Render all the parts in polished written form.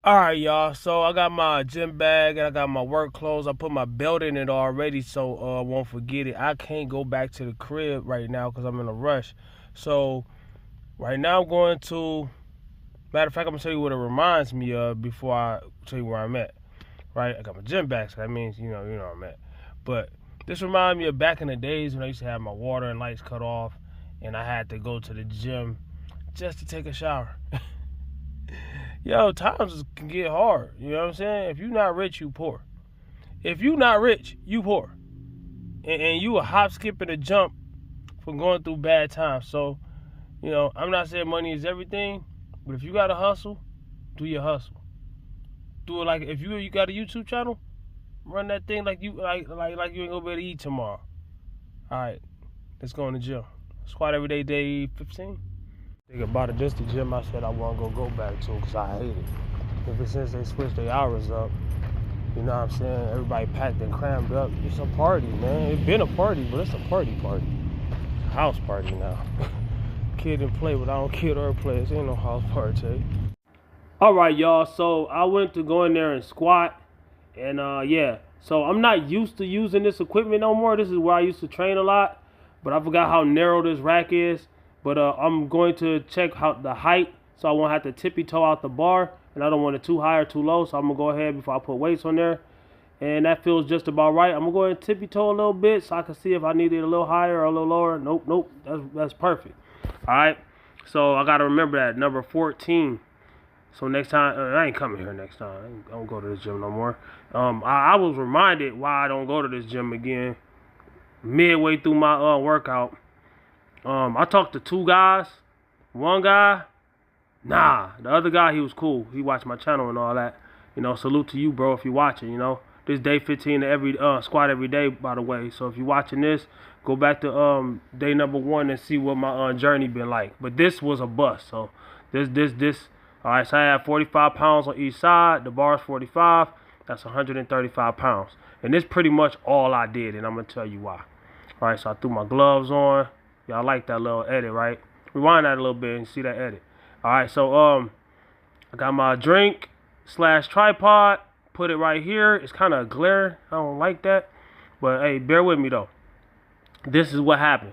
All right, y'all. So I got my gym bag and I got my work clothes. I put my belt in it already, so I won't forget it. I can't go back to the crib right now because I'm in a rush. So right now I'm going to. Matter of fact, I'm gonna tell you what it reminds me of before I tell you where I'm at. Right? I got my gym bag, so that means you know where I'm at. But this reminds me of back in the days when I used to have my water and lights cut off, and I had to go to the gym just to take a shower. Yo, times can get hard. You know what I'm saying? If you not rich, you poor. If you not rich, you poor. And you a hop, skip, and a jump from going through bad times. So, I'm not saying money is everything, but if you got to hustle, do your hustle. Do it like if you got a YouTube channel, run that thing like you ain't gonna be able to eat tomorrow. All right, let's go in the gym. Squat every day, day 15. Think about it. Just the gym I said I wasn't gonna go back to because I hate it. Ever since they switched their hours up, you know what I'm saying? Everybody packed and crammed up. It's a party, man. It's been a party, but it's a party. House party now. Kid and play, but I don't kid or play. This ain't no house party. All right, y'all. So I went to go in there and squat, and yeah. So I'm not used to using this equipment no more. This is where I used to train a lot, but I forgot how narrow this rack is. But I'm going to check how the height, so I won't have to tippy toe out the bar, and I don't want it too high or too low. So I'm gonna go ahead before I put weights on there, and that feels just about right. I'm gonna go ahead and tippy toe a little bit so I can see if I need it a little higher or a little lower. Nope. That's perfect. All right. So I gotta remember that number 14. So next time, I ain't coming here next time. I don't go to this gym no more. I was reminded why I don't go to this gym again. Midway through my workout, I talked to two guys. One guy, nah. The other guy, he was cool. He watched my channel and all that. Salute to you, bro, if you're watching. This day 15 every squat every day, by the way. So if you're watching this, go back to day number 1 and see what my journey been like. But this was a bust. So this. All right, so I have 45 pounds on each side. The bar is 45. That's 135 pounds. And this pretty much all I did, and I'm going to tell you why. All right, so I threw my gloves on. Y'all like that little edit, right? Rewind that a little bit and see that edit. All right, so I got my drink / tripod. Put it right here. It's kind of glaring. I don't like that. But, hey, bear with me, though. This is what happened.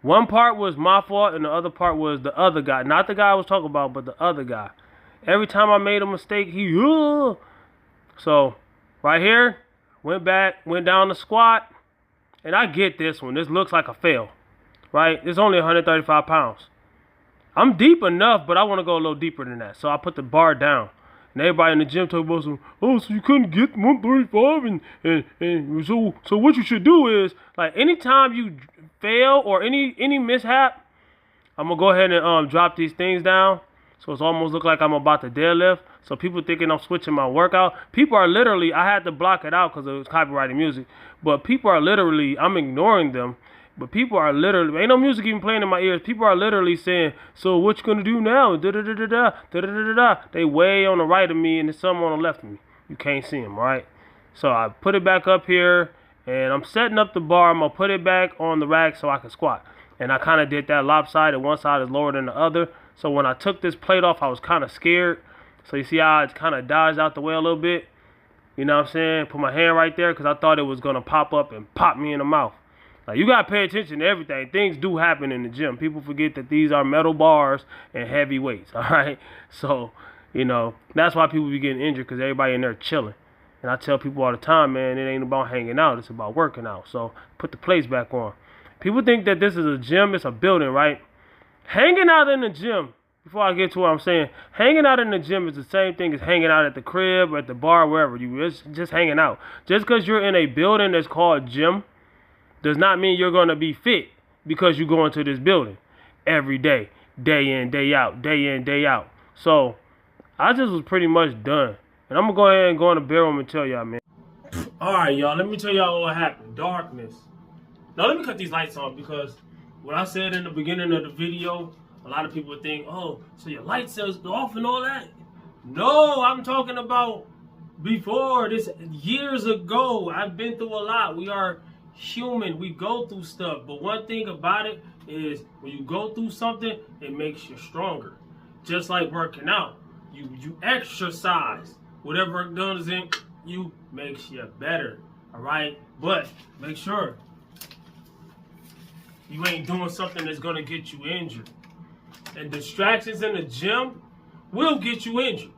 One part was my fault, and the other part was the other guy. Not the guy I was talking about, but the other guy. Every time I made a mistake, So, right here, went back, went down the squat, and I get this one. This looks like a fail, right? It's only 135 pounds. I'm deep enough, but I want to go a little deeper than that. So I put the bar down. And everybody in the gym talk about some, oh, so you couldn't get 135, and so what you should do is, like, anytime you fail or any mishap, I'm gonna go ahead and drop these things down. So it's almost look like I'm about to deadlift. So people thinking I'm switching my workout. People are literally, I had to block it out because it was copyrighted music. But people are literally, I'm ignoring them. But people are literally, ain't no music even playing in my ears. People are literally saying, so what you gonna do now? Da-da-da-da-da. They way on the right of me and there's some on the left of me. You can't see them, right? So I put it back up here and I'm setting up the bar. I'm gonna put it back on the rack so I can squat. And I kind of did that lopsided. One side is lower than the other. So when I took this plate off, I was kind of scared. So you see how it kind of dodged out the way a little bit? You know what I'm saying? Put my hand right there because I thought it was gonna pop up and pop me in the mouth. Like, you gotta pay attention to everything. Things do happen in the gym. People forget that these are metal bars and heavy weights, all right? So, that's why people be getting injured because everybody in there chilling. And I tell people all the time, man, it ain't about hanging out. It's about working out. So, put the plates back on. People think that this is a gym. It's a building, right? Hanging out in the gym, before I get to what I'm saying, hanging out in the gym is the same thing as hanging out at the crib or at the bar, wherever. It's just hanging out. Just because you're in a building that's called gym, does not mean you're going to be fit because you go into this building every day, day in, day out, day in, day out. So I just was pretty much done. And I'm going to go ahead and go in the bedroom and tell y'all, man. All right, y'all. Let me tell y'all what happened. Darkness. Now, let me cut these lights on because what I said in the beginning of the video, a lot of people think, oh, so your light cells go off and all that. No, I'm talking about before this, years ago. I've been through a lot. We are human. We go through stuff. But one thing about it is when you go through something, it makes you stronger. Just like working out. You exercise. Whatever it does in you makes you better. All right, but make sure you ain't doing something that's gonna get you injured. And distractions in the gym will get you injured.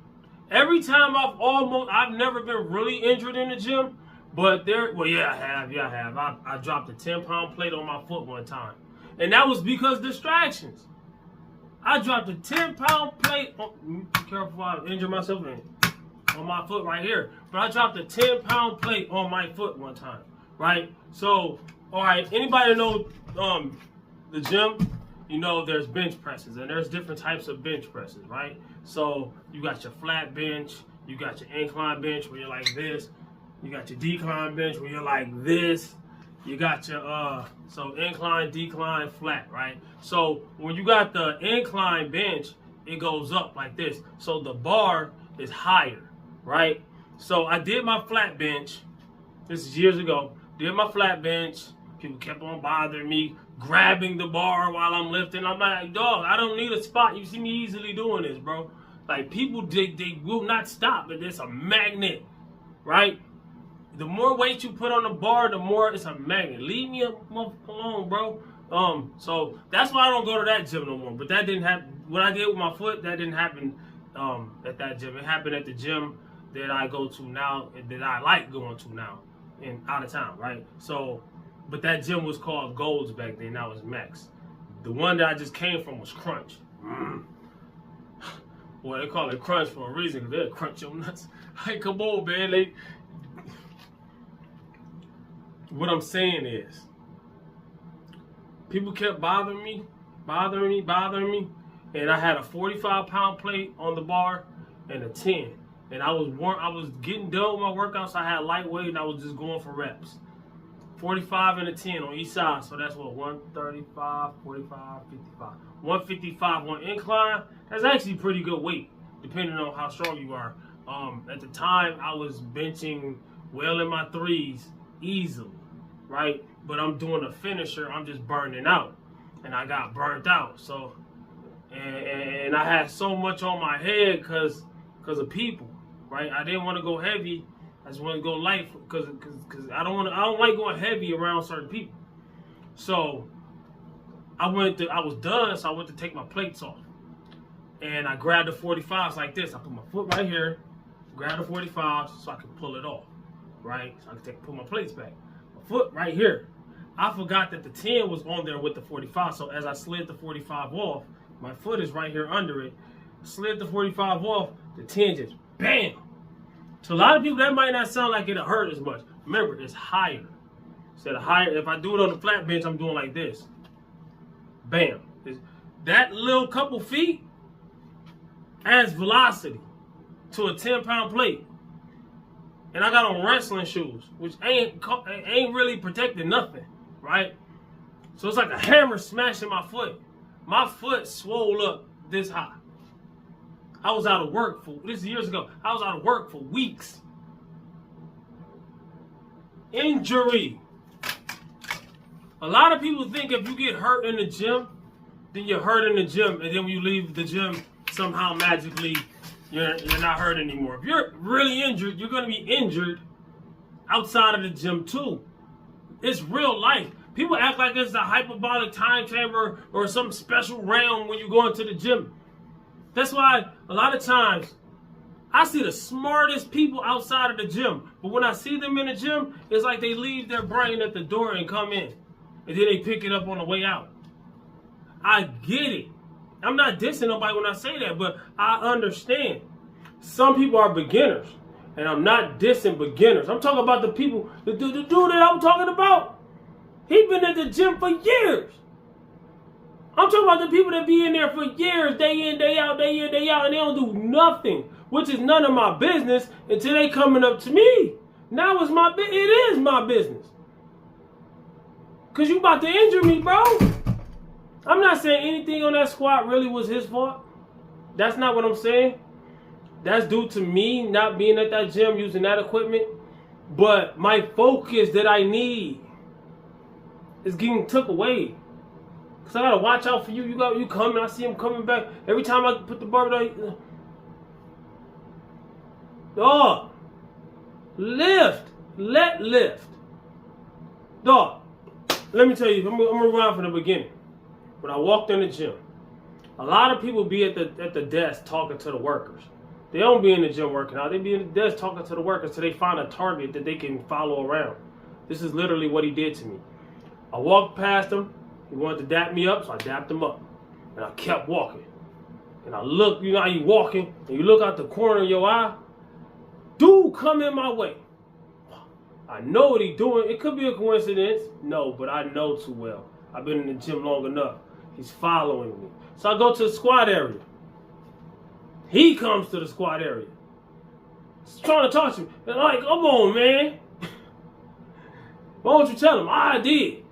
Every time I've never been really injured in the gym, but I have. I dropped a 10-pound plate on my foot one time. And that was because distractions. I dropped a 10-pound plate. Be careful, I injure myself on my foot right here. But I dropped a 10-pound plate on my foot one time, right? So, all right, anybody know the gym? You know there's bench presses, and there's different types of bench presses, right? So you got your flat bench, you got your incline bench where you're like this, you got your decline bench where you're like this, you got your so incline, decline, flat, right? So when you got the incline bench, it goes up like this. So the bar is higher, right? So I did my flat bench, this is years ago, did my flat bench, people kept on bothering me, grabbing the bar while I'm lifting. I'm like, dog, I don't need a spot. You see me easily doing this, bro. Like, people, they will not stop. But it's a magnet, right? The more weight you put on the bar, the more it's a magnet. Leave me alone, bro. So that's why I don't go to that gym no more. But that didn't happen. What I did with my foot, that didn't happen at that gym. It happened at the gym that I go to now, that I like going to now, in out of town, right? So, but that gym was called Golds back then. That was Max. The one that I just came from was Crunch. Well, they call it Crunch for a reason, because they'll crunch your nuts. Like, come on, man. What I'm saying is, people kept bothering me, and I had a 45-pound plate on the bar and a 10. And I was getting done with my workouts. So I had lightweight, and I was just going for reps. 45 and a 10 on each side. So that's what, 135, 45, 55. 155 on incline. That's actually pretty good weight, depending on how strong you are. At the time, I was benching well in my threes easily, right? But I'm doing a finisher. I'm just burning out. And I got burnt out. So, and I had so much on my head because of people, right? I didn't want to go heavy. I just want to go light because I don't like going heavy around certain people. So I was done, so I went to take my plates off. And I grabbed the 45s like this. I put my foot right here, grab the 45s so I could pull it off, right? So I could put my plates back. My foot right here. I forgot that the 10 was on there with the 45. So as I slid the 45 off, my foot is right here under it. Slid the 45 off, the 10 just bam. To a lot of people, that might not sound like it'll hurt as much. Remember, it's higher. So the higher, if I do it on the flat bench, I'm doing like this. Bam. That little couple feet adds velocity to a 10-pound plate. And I got on wrestling shoes, which ain't really protecting nothing, right? So it's like a hammer smashing my foot. My foot swole up this high. I was out of work this is years ago. I was out of work for weeks. Injury. A lot of people think if you get hurt in the gym, then you're hurt in the gym, and then when you leave the gym, somehow magically you're not hurt anymore. If you're really injured, you're going to be injured outside of the gym too. It's real life. People act like it's a hyperbolic time chamber or some special realm when you go into the gym. That's why a lot of times I see the smartest people outside of the gym. But when I see them in the gym, it's like they leave their brain at the door and come in. And then they pick it up on the way out. I get it. I'm not dissing nobody when I say that, but I understand. Some people are beginners. And I'm not dissing beginners. I'm talking about the people, the dude that I'm talking about. He been at the gym for years. I'm talking about the people that be in there for years, day in, day out, and they don't do nothing, which is none of my business until they coming up to me. Now it is my business. Because you about to injure me, bro. I'm not saying anything on that squat really was his fault. That's not what I'm saying. That's due to me not being at that gym using that equipment. But my focus that I need is getting took away. Cause I gotta watch out for you. You coming. I see him coming back. Every time I put the barbell down, Dog. Lift. Let lift. Dog. Let me tell you, I'm gonna rewind from the beginning. When I walked in the gym, a lot of people be at the desk talking to the workers. They don't be in the gym working out. They be in the desk talking to the workers till they find a target that they can follow around. This is literally what he did to me. I walked past him. He wanted to dap me up, so I dapped him up. And I kept walking. And I looked, you know how you walking, and you look out the corner of your eye. Dude come in my way. I know what he doing. It could be a coincidence. No, but I know too well. I've been in the gym long enough. He's following me. So I go to the squat area. He comes to the squat area. He's trying to talk to me. And I'm like, come on, man. Why don't you tell him? I did.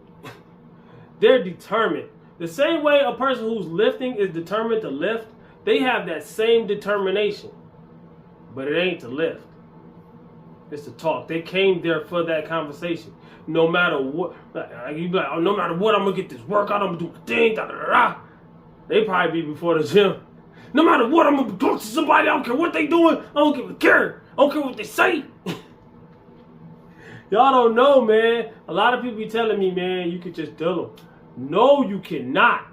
They're determined. The same way a person who's lifting is determined to lift, they have that same determination. But it ain't to lift. It's to talk. They came there for that conversation. No matter what, you be like, oh, no matter what, I'm gonna get this workout. I'm gonna do the thing. Da, da, da, da. They probably be before the gym. No matter what, I'm gonna talk to somebody. I don't care what they doing. I don't give a care. I don't care what they say. Y'all don't know, man. A lot of people be telling me, man, you could just tell them. No, you cannot.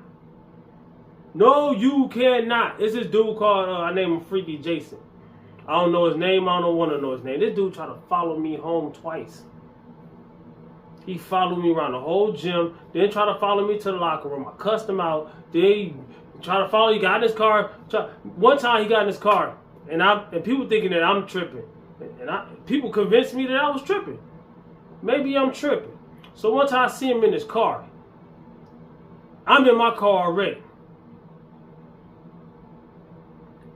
No, you cannot. It's this dude called, I name him Freaky Jason. I don't know his name. I don't want to know his name. This dude tried to follow me home twice. He followed me around the whole gym. Then tried to follow me to the locker room. I cussed him out. Then he tried to follow. He got in his car. One time he got in his car. And people thinking that I'm tripping. And people convinced me that I was tripping. Maybe I'm tripping. So one time I see him in his car. I'm in my car already.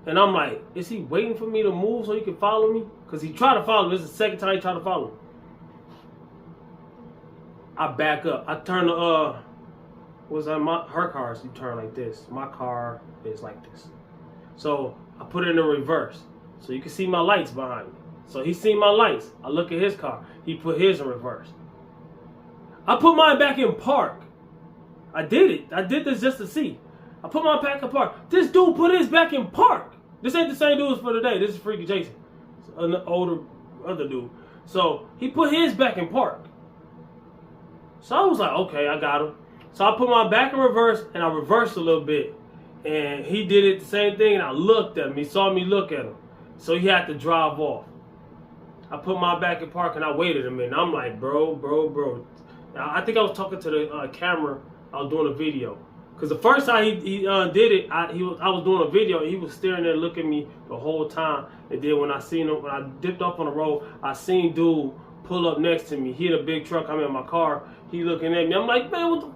And I'm like, is he waiting for me to move so he can follow me? Because he tried to follow me. This is the second time he tried to follow me. I back up. I turn the, her car, you turn like this. My car is like this. So I put it in reverse. So you can see my lights behind me. So he seen my lights. I look at his car. He put his in reverse. I put mine back in park. I did it. I did this just to see. I put mine back in park. This dude put his back in park. This ain't the same dude as for today. This is Freaky Jason. An other dude. So he put his back in park. So I was like, okay, I got him. So I put my back in reverse and I reversed a little bit. And he did it the same thing and I looked at him. He saw me look at him. So he had to drive off. I put my back in park and I waited a minute. I'm like, bro. Now, I think I was talking to the camera. I was doing a video. Because the first time he did it, I was doing a video and he was staring there looking at me the whole time. And then when I seen him, when I dipped off on the road, I seen dude pull up next to me. He had a big truck. I'm in my car. He looking at me. I'm like, man, what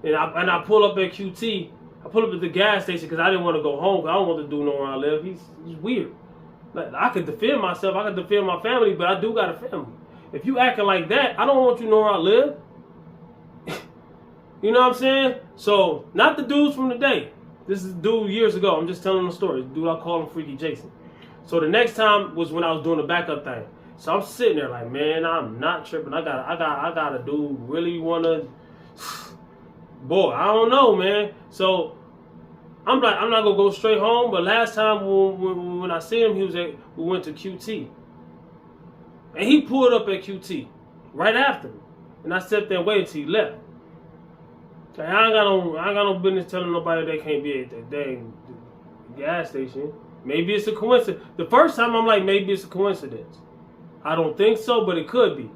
the? And I pull up at QT. I pull up at the gas station because I didn't want to go home. Because I don't want the dude know where I live. He's weird. Like, I could defend myself. I could defend my family, but I do got a family. If you acting like that, I don't want you to know where I live. You know what I'm saying? So, not the dudes from today. This is a dude years ago. I'm just telling the story. Dude, I call him Freaky Jason. So the next time was when I was doing the backup thing. So I'm sitting there like, man, I'm not tripping. I got a dude really wanna. Boy, I don't know, man. So I'm like, I'm not gonna go straight home. But last time when I seen him, we went to QT, and he pulled up at QT right after me, and I sat there and waited till he left. Like, I ain't got no business telling nobody they can't be at that dang gas station. Maybe it's a coincidence. The first time I'm like, maybe it's a coincidence. I don't think so, but it could be.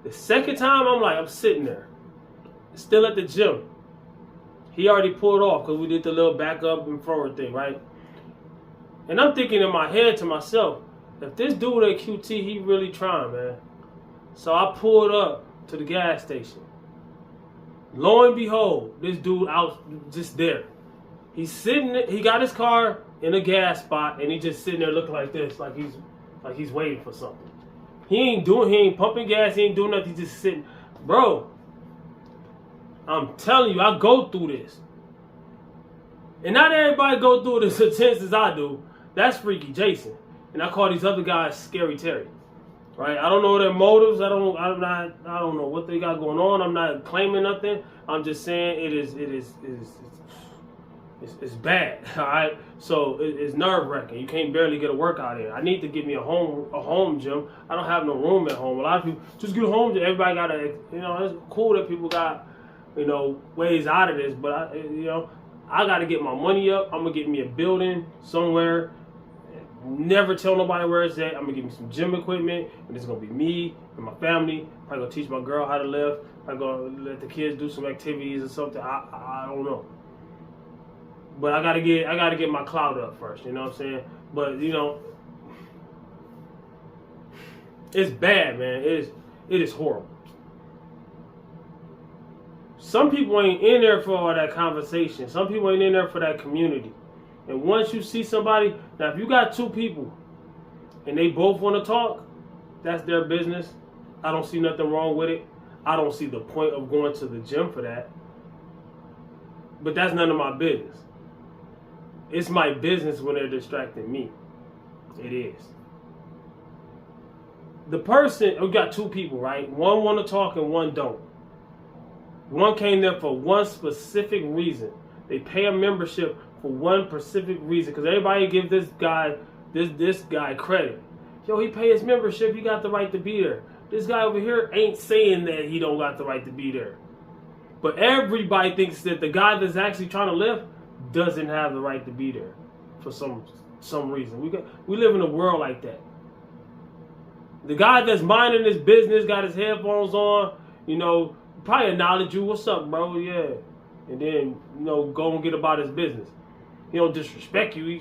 The second time I'm like, I'm sitting there, still at the gym. He already pulled off because we did the little back up and forward thing, right? And I'm thinking in my head to myself, if this dude at QT, he really trying, man. So I pulled up to the gas station. Lo and behold, this dude out just there. He's sitting there, he got his car in a gas spot and he just sitting there looking like this, like he's waiting for something. He ain't pumping gas, he ain't doing nothing, he's just sitting. Bro, I'm telling you, I go through this. And not everybody go through this as intense as I do. That's Freaky Jason. And I call these other guys Scary Terry. Right? I don't know their motives. I don't know what they got going on. I'm not claiming nothing. I'm just saying it is It's bad, all right? So it's nerve-wracking. You can't barely get a workout in. I need to get me a home gym. I don't have no room at home. A lot of people just get a home gym. Everybody got a, it's cool that people got, ways out of this, but I got to get my money up. I'm gonna get me a building somewhere. Never tell nobody where it's at. I'm gonna get me some gym equipment, and it's gonna be me and my family. Probably gonna teach my girl how to lift. I'm gonna let the kids do some activities or something. I don't know. But I gotta get my clout up first, you know what I'm saying? But it's bad, man. It is horrible. Some people ain't in there for all that conversation. Some people ain't in there for that community. And once you see somebody, now if you got two people and they both want to talk, that's their business. I don't see nothing wrong with it. I don't see the point of going to the gym for that. But that's none of my business. It's my business when they're distracting me. It is. The person, we got two people, right? One want to talk and one don't. One came there for one specific reason. They pay a membership for one specific reason. Because everybody give this guy credit. Yo, he pay his membership, he got the right to be there. This guy over here ain't saying that he don't got the right to be there. But everybody thinks that the guy that's actually trying to lift doesn't have the right to be there for some reason. We live in a world like that. The guy that's minding his business, got his headphones on, probably acknowledge you, what's up, bro? Yeah. And then, go and get about his business. He don't disrespect you, you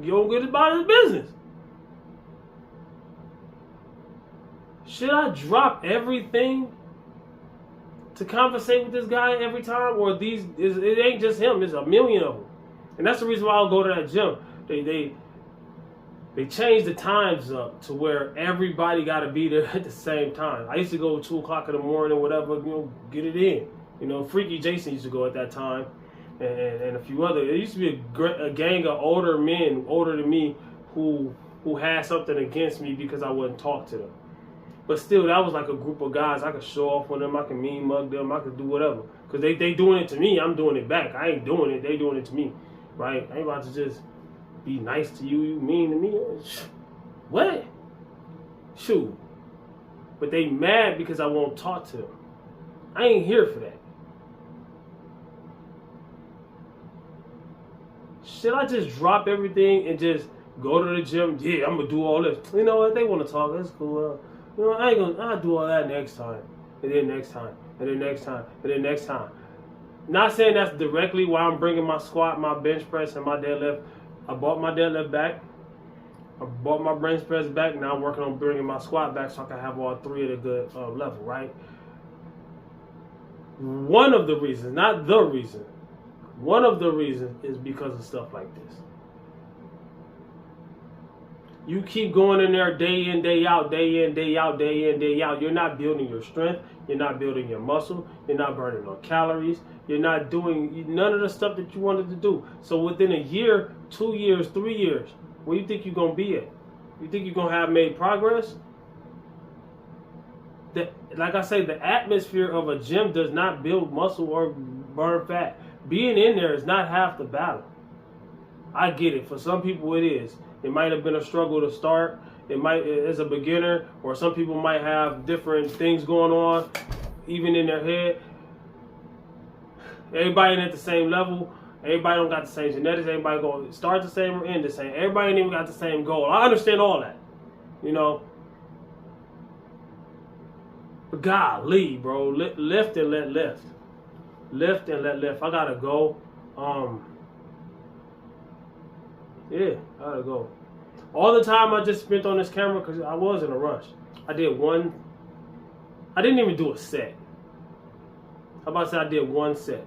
don't get about his business. Should I drop everything to conversate with this guy every time, or it ain't just him, it's a million of them. And that's the reason why I'll go to that gym. They changed the times up to where everybody got to be there at the same time. I used to go at 2 o'clock in the morning or whatever, get it in. Freaky Jason used to go at that time, and a few other. It used to be a gang of older men, older than me, who had something against me because I wouldn't talk to them. But still, that was like a group of guys. I could show off with them. I could mean mug them. I could do whatever. Because they doing it to me. I'm doing it back. I ain't doing it. They doing it to me. Right? I ain't about to just be nice to you. You mean to me. What? Shoot. But they mad because I won't talk to them. I ain't here for that. Should I just drop everything and just go to the gym? Yeah, I'm going to do all this. You know what? They want to talk. That's cool. I'll do all that next time. And then next time. And then next time. And then next time. Not saying that's directly why I'm bringing my squat, my bench press, and my deadlift. I bought my deadlift back. I bought my bench press back. Now I'm working on bringing my squat back so I can have all three at a good level, right? One of the reasons, not the reason, one of the reasons is because of stuff like this. You keep going in there day in, day out, day in, day out, day in, day out. You're not building your strength. You're not building your muscle. You're not burning no calories. You're not doing none of the stuff that you wanted to do. So within a year, 2 years, 3 years, where do you think you're going to be at? You think you're going to have made progress? Like I say, the atmosphere of a gym does not build muscle or burn fat. Being in there is not half the battle. I get it. For some people it is. It might have been a struggle to start. It might, as a beginner, or some people might have different things going on, even in their head. Everybody ain't at the same level. Everybody don't got the same genetics. Everybody going to start the same or end the same. Everybody ain't even got the same goal. I understand all that, But golly, bro, lift and let lift. Lift and let lift. I gotta go. Yeah, I gotta go. All the time I just spent on this camera because I was in a rush. I didn't even do a set. How about I say I did one set?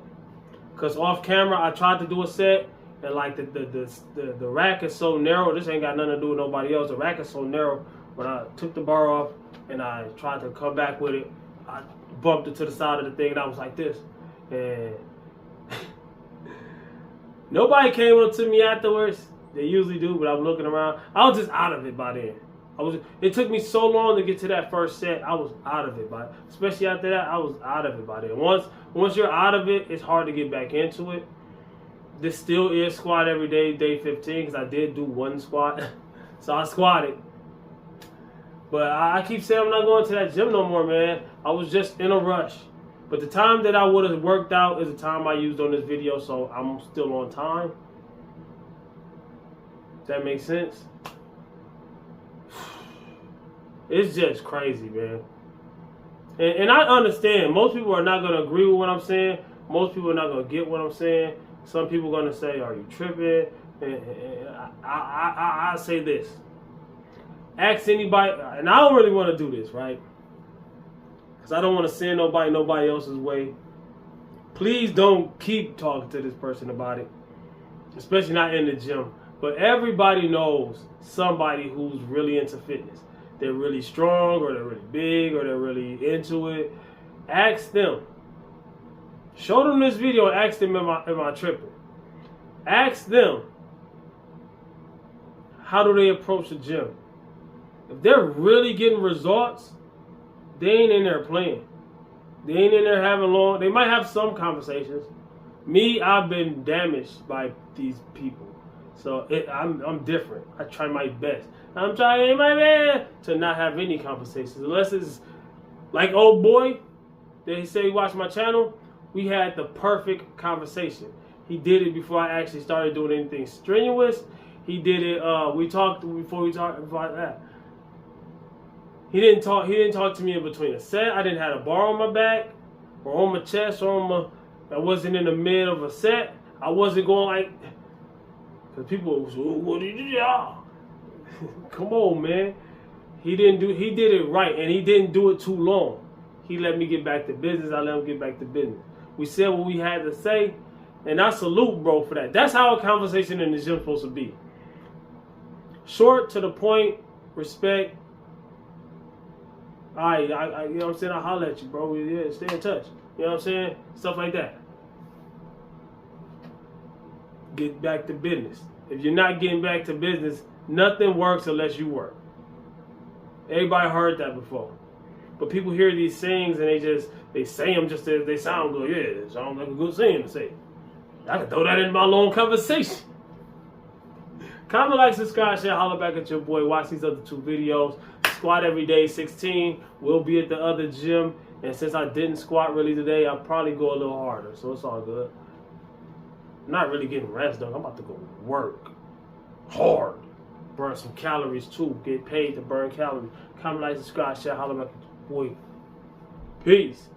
Because off camera I tried to do a set, and like the rack is so narrow. This ain't got nothing to do with nobody else. The rack is so narrow. When I took the bar off and I tried to come back with it, I bumped it to the side of the thing and I was like this. And nobody came up to me afterwards. They usually do, but I'm looking around. I was just out of it by then. It took me so long to get to that first set. I was out of it especially after that, I was out of it by then. Once you're out of it, it's hard to get back into it. this still is squat every day, day 15, because I did do one squat. So I squatted. But I keep saying I'm not going to that gym no more, man. I was just in a rush. But the time that I would have worked out is the time I used on this video, so I'm still on time. Does that make sense? It's just crazy, man. And I understand. Most people are not going to agree with what I'm saying. Most people are not going to get what I'm saying. Some people are going to say, are you tripping? And I say this. Ask anybody, and I don't really want to do this, right? Because I don't want to send nobody else's way. Please don't keep talking to this person about it. Especially not in the gym. But everybody knows somebody who's really into fitness. They're really strong, or they're really big, or they're really into it. Ask them. Show them this video and ask them, am I tripping? Ask them, how do they approach the gym? If they're really getting results, they ain't in there playing. They ain't in there having long. They might have some conversations. Me, I've been damaged by these people. So I'm different. I try my best. I'm trying my best to not have any conversations. Unless it's like old boy, they say he watched my channel. We had the perfect conversation. He did it before I actually started doing anything strenuous. He did it. We talked before we talked about that. He didn't talk to me in between a set. I didn't have a bar on my back or on my chest or on my. I wasn't in the mid of a set. I wasn't going like. Cause people was, oh, what did you do? Come on, man. He did it right, and he didn't do it too long. He let me get back to business. I let him get back to business. We said what we had to say, and I salute bro for that. That's how a conversation in the gym supposed to be. Short, to the point, respect. I you know what I'm saying? I'll holler at you, bro. Yeah, stay in touch. You know what I'm saying? Stuff like that. Get back to business. If you're not getting back to business, nothing works unless you work. Everybody heard that before. But people hear these sayings and they say them just as they sound good. Yeah, it sounds like a good saying to say. I can throw that in my long conversation. Comment, like, subscribe, share, holler back at your boy. Watch these other 2 videos. Squat every day, 16. We'll be at the other gym. And since I didn't squat really today, I'll probably go a little harder. So it's all good. I'm not really getting rest, though. I'm about to go work hard. Burn some calories, too. Get paid to burn calories. Comment, like, subscribe, share, holler back at your boy. Peace.